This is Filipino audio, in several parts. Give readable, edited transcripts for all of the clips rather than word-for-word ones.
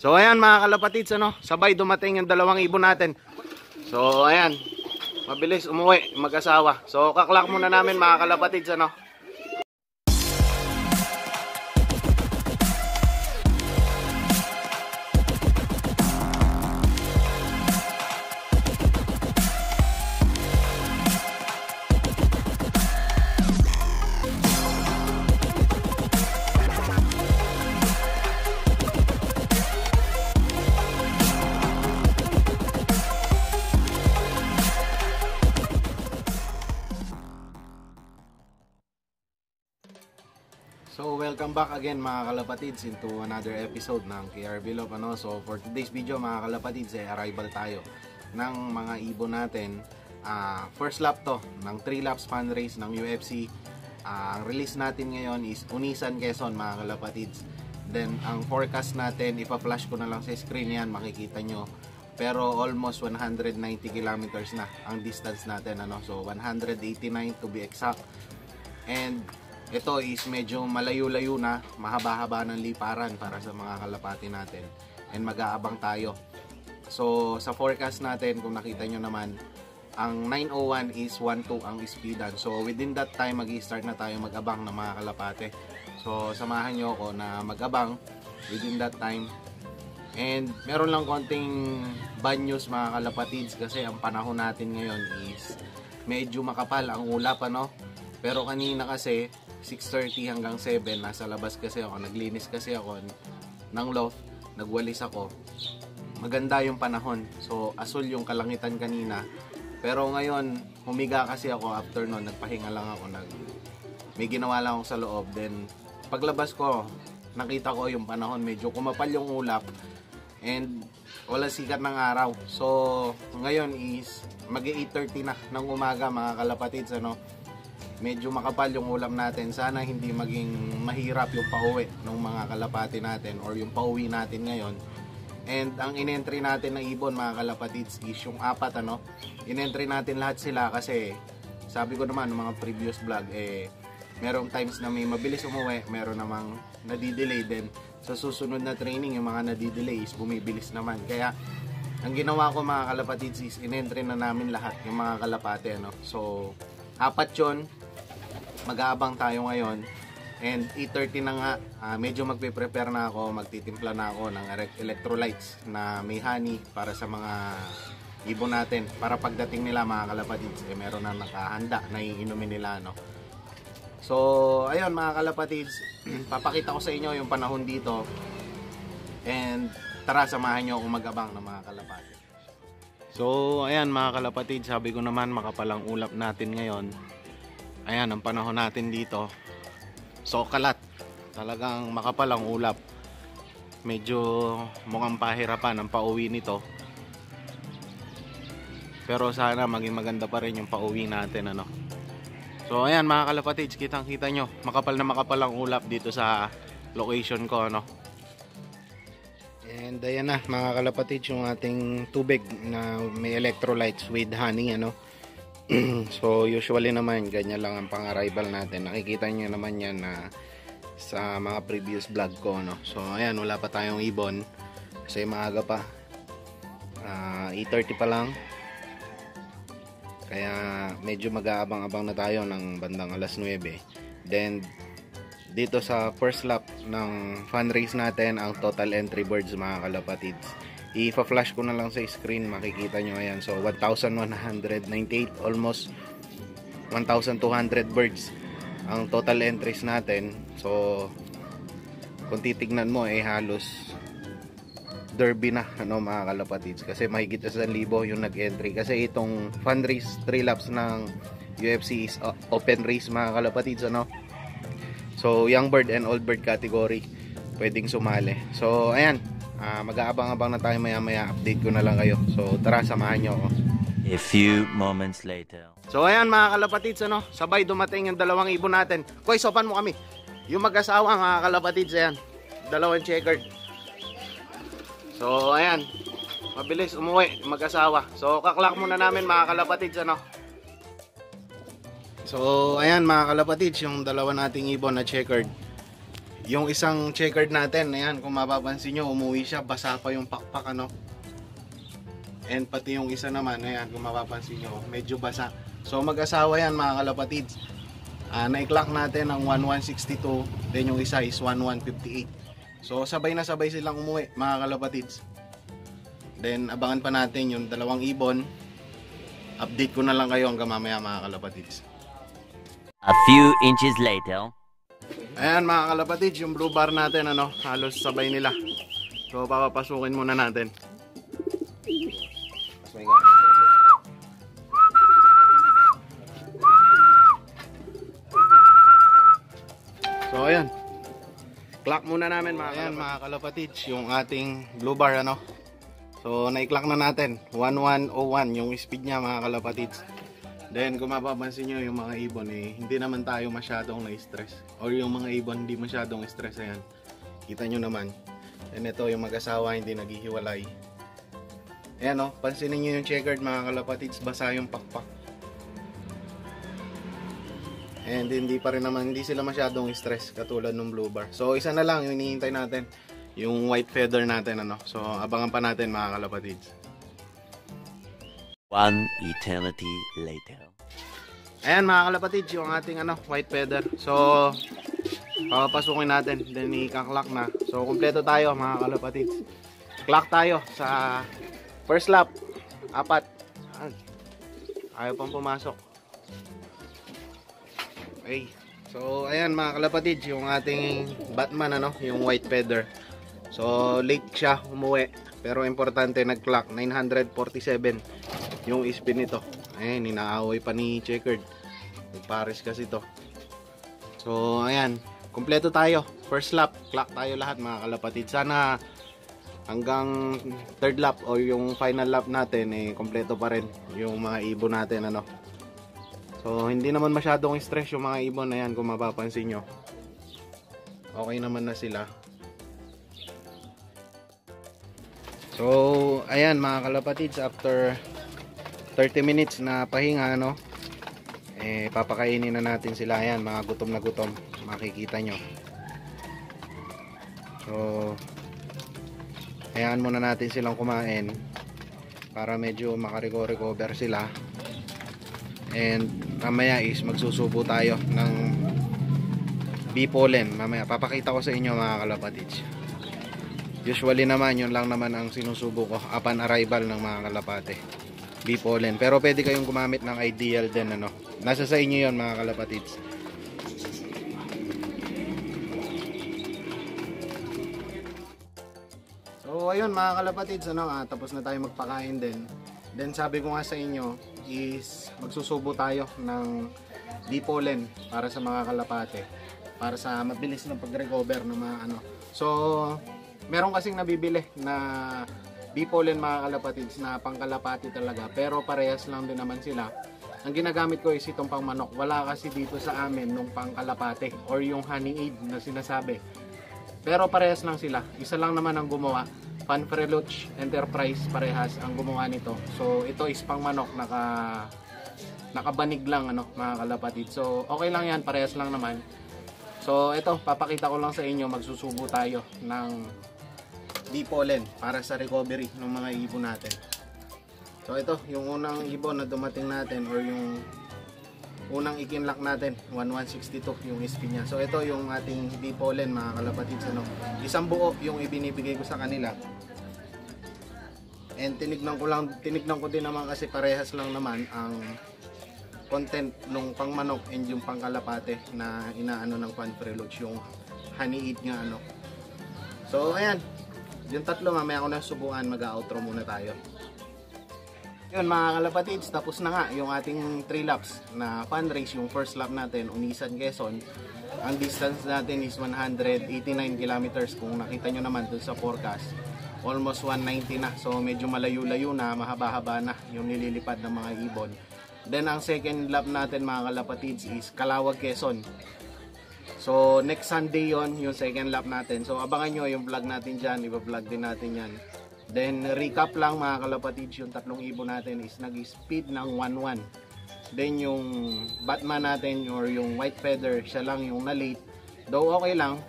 So ayan mga kalapatids, sabay dumating yung dalawang ibon natin. So ayan, mabilis umuwi mag-asawa. So kaklak muna namin mga kalapatids, So welcome back again mga kalapatids into another episode ng KR Vlog, So for today's video mga kalapatids, arrival tayo ng mga ibon natin. First lap to ng 3 laps fan race ng UFC. Ang release natin ngayon is Unisan, Quezon mga kalapatids. Then ang forecast natin, ipa-flash ko na lang sa screen yan, makikita nyo. Pero almost 190 kilometers na ang distance natin, So 189 to be exact. And ito is medyo malayo-layo na, mahaba-haba ng liparan para sa mga kalapati natin. And mag-aabang tayo. So sa forecast natin, kung nakita nyo naman, ang 901 is 12 ang speedan. So within that time, mag-i-start na tayo mag-abang ng mga kalapate. So samahan nyo ako na mag-abang within that time. And meron lang konting bad news mga kalapatids, kasi ang panahon natin ngayon is medyo makapal ang ulap, Pero kanina kasi 6:30 hanggang 7 nasa labas kasi ako, naglinis kasi ako ng loft, nagwalis ako. Maganda yung panahon. So asul yung kalangitan kanina. Pero ngayon humiga kasi ako, after nun nagpahinga lang ako, may ginawa lang ako sa loob. Then paglabas ko, nakita ko yung panahon, medyo kumapal yung ulap and wala sikat ng araw. So ngayon is mag-8:30 na ng umaga mga kalapatids, Medyo makapal yung ulam natin. Sana hindi maging mahirap yung pauwi ng mga kalapati natin or yung pauwi natin ngayon. And ang in-entry natin na ibon mga kalapatids is yung 4, In-entry natin lahat sila kasi sabi ko naman ng mga previous vlog, merong times na may mabilis umuwi, meron namang nadidelay din. Sa susunod na training, yung mga nadidelay is bumibilis naman. Kaya ang ginawa ko mga kalapatids is in-entry na namin lahat yung mga kalapati, So 4 yun. Mag-aabang tayo ngayon and 8:30 na nga, medyo magpe-prepare na ako, magtitimpla na ako ng electrolytes na may honey para sa mga ibon natin, para pagdating nila mga kalapatids, meron na nakahanda na iinumin nila, So ayun mga kalapatids, papakita ko sa inyo yung panahon dito and tara samahan nyo akong mag-abang ng mga kalapati. So ayan mga kalapatids, sabi ko naman makapalang ulap natin ngayon. Ayan ang panahon natin dito. So kalat, talagang makapal ang ulap. Medyo mukhang pahirapan ang pauwi nito. Pero sana maging maganda pa rin yung pauwi natin, So ayan mga kalapatids, kitang kita nyo, makapal na makapal ang ulap dito sa location ko, And ayan na mga kalapatids, yung ating tubig na may electrolytes with honey, So usually naman ganyan lang ang pang-arrival natin. Nakikita niyo naman yan na sa mga previous vlog ko, So ayan, wala pa tayong ibon kasi maaga pa, 8:30 pa lang. Kaya medyo mag-aabang-abang na tayo ng bandang alas 9. Then dito sa first lap ng fan race natin, ang total entry birds mga kalapatids, ipa-flash ko na lang sa screen, makikita nyo. Ayan, so 1,198, almost 1,200 birds ang total entries natin. So kung titignan mo, halos derby na, mga kalapatids, kasi mahigit sa 1,000 yung nag-entry. Kasi itong fan race 3 laps ng UFC is open race mga kalapatids, So young bird and old bird category pwedeng sumali. So ayan, mag-aabang-abang na tayo maya-maya, update ko na lang kayo. So tara, samahan nyo ako. A few moments later. So ayan mga kalapatids, sabay dumating yung dalawang ibon natin. Koy, sopan mo kami. Yung mag-asawa mga kalapatids, ayan, dalawang checkered. So ayan, mabilis umuwi mag-asawa. So kaklak muna namin mga kalapatids, So ayan mga kalapatids, yung dalawa nating ibon na checkered Yung isang checkered natin, ayan, kung mapapansin nyo, umuwi siya, basa pa yung pakpak, ano. And pati yung isa naman, ayan, kung mapapansin nyo, medyo basa. So mag-asawa yan mga kalapatids. Na-clock natin ang 1162, then yung isa is 1158. So sabay na sabay silang umuwi mga kalapatids. Then abangan pa natin yung dalawang ibon. Update ko na lang kayo hanggang mamaya mga kalapatids. A few inches later. Ayan mga kalapatids, yung blue bar natin, ano, halos sabay nila. So papapasukin muna natin. So ayan, clock muna namin mga kalapatids yung ating blue bar, ano. So na-clock na natin 1101 yung speed niya mga kalapatids. Then kung mapapansin nyo yung mga ibon hindi naman tayo masyadong na-stress, or yung mga ibon hindi masyadong stress. Ayan, kita nyo naman. And ito yung mag-asawa hindi naghihiwalay. Ayan, oh, pansinin nyo yung checkered mga kalapatids, basa yung pakpak. And hindi pa rin naman, hindi sila masyadong stress katulad ng blue bar. So isa na lang yung hinihintay natin, yung white feather natin, ano. So abangan pa natin mga kalapatids. One eternity later. Ayan mga kalapatids, yung ating white feather. So papapasukin natin, then i-clock na. So kumpleto tayo mga kalapatids. Clock tayo sa first lap, 4. Ayaw pang pumasok. Okay. So ayan mga kalapatids, yung ating Batman, yung white feather. So late siya umuwi, pero importante nag-clock 947 yung spin nito. Ayan, inaaway pa ni checkered. Yung Paris kasi to. So ayan, kumpleto tayo. First lap, clock tayo lahat mga kalapatids. Sana hanggang third lap o yung final lap natin kumpleto pa rin yung mga ibon natin, ano. So hindi naman masyadong stress yung mga ibon na yan, kung mapapansin nyo. Okay naman na sila. So ayan mga kalapatids, after 30 minutes na pahinga, papakainin na natin sila. Ayan, mga gutom na gutom, makikita nyo. So hayaan muna natin silang kumain para medyo makarecover sila. And mamaya is magsusubo tayo ng bee pollen. Mamaya papakita ko sa inyo mga kalapatids. Usually naman yun lang naman ang sinusubo ko upon arrival ng mga kalapate, bee pollen. Pero pwede kayong gumamit ng ideal din, ano. Nasa sa inyo yun mga kalapatids. So ayun mga kalapatids, tapos na tayo magpakain din. Then sabi ko nga sa inyo is magsusubo tayo ng bee pollen para sa mga kalapate, para sa mabilis na pag-recover ng mga So meron kasing nabibili na bee pollen mga kalapatids na pangkalapati talaga, pero parehas lang din naman sila. Ang ginagamit ko is itong pang manok. Wala kasi dito sa amin nung pangkalapate or yung honey aid na sinasabi. Pero parehas lang sila. Isa lang naman ang gumawa. Fanfreluche Enterprise parehas ang gumawa nito. So ito is pang manok, nakabanig lang, mga kalapatid. So okay lang yan, parehas lang naman. So ito, papakita ko lang sa inyo, magsusubo tayo ng bee pollen para sa recovery ng mga ibon natin. So ito, yung unang ibon na dumating natin, or yung unang ikinlock natin, 1162 yung spin niya. So ito yung ating bee pollen mga kalapatids, isang buo yung ibinibigay ko sa kanila. And tinignan ko din naman kasi parehas lang naman ang content nung pangmanok and yung pangkalapate na inaano ng Fanfreluche, yung honey eat nga, So ayan, yung tatlo mamaya ko na subukan, mag-outro muna tayo. Yun mga kalapatids, tapos na nga yung ating 3 laps na fun race. Yung first lap natin, Unisan, Quezon. Ang distance natin is 189 kilometers. Kung nakita nyo naman dun sa forecast, almost 190 na. So medyo malayo-layo na, mahaba-haba na yung nililipad ng mga ibon. Then ang second lap natin mga kalapatids is Calawag, Quezon. So next Sunday yon yung second lap natin. So abangan nyo yung vlog natin dyan, iba-vlog din natin yan. Then recap lang mga kalapatids, yung tatlong ibon natin is nag-speed ng 1-1. Then yung Batman natin or yung white feather, siya lang yung na-late. Though okay lang,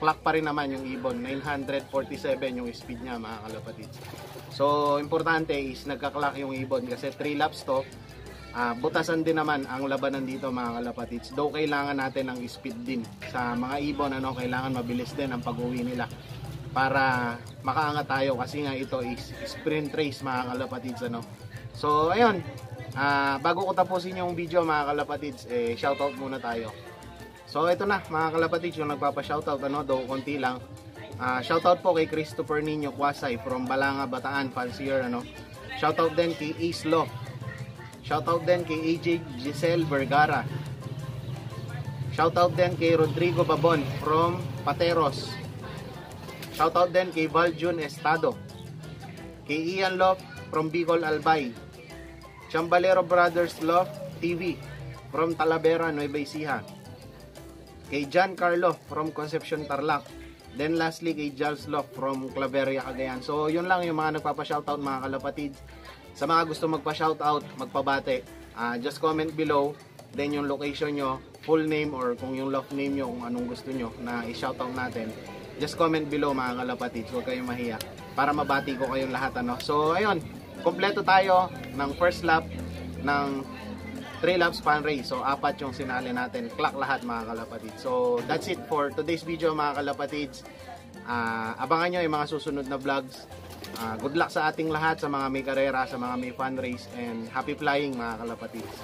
clock pa rin naman yung ibon. 947 yung speed niya mga kalapatids. So importante is nagka-clock yung ibon kasi 3 laps to. Butasan din naman ang labanan dito mga kalapatids. Though kailangan natin ng speed din sa mga ibon, kailangan mabilis din ang pag-uwi nila para makaangat tayo kasi nga ito is sprint race mga kalapatids. So ayun, bago ko tapusin yung video mga kalapatids, shoutout muna tayo. So ito na mga kalapatids yung nagpapa-shoutout, though konti lang. Shoutout po kay Christopher Nino Quasay from Balanga, Bataan, Fancier. Shoutout din kay Ace Law. Shoutout din kay AJ Giselle Vergara. Shoutout din kay Rodrigo Babon from Pateros. Shoutout din kay Valjun Estado. Kay Ian Love from Bicol Albay. Chambalero Brothers Love TV from Talavera, Nueva Ecija. Kay John Carlo from Concepcion, Tarlac. Then lastly kay Giles Love from Claveria, Cagayan. So yun lang yung mga nagpapa-shoutout mga kalapatids. Sa mga gusto magpa-shoutout, magpabate, just comment below. Then yung location nyo, full name or kung yung love name nyo, kung anong gusto nyo na i-shoutout natin. Just comment below mga kalapatids, huwag kayong mahiya para mabati ko kayong lahat. So ayun, kompleto tayo ng first lap ng 3 laps fan race. So 4 yung sinali natin, clock lahat mga kalapatids. So that's it for today's video mga kalapatids. Abangan nyo yung mga susunod na vlogs. Good luck sa ating lahat, sa mga may karera, sa mga may fan race, and happy flying mga kalapatids.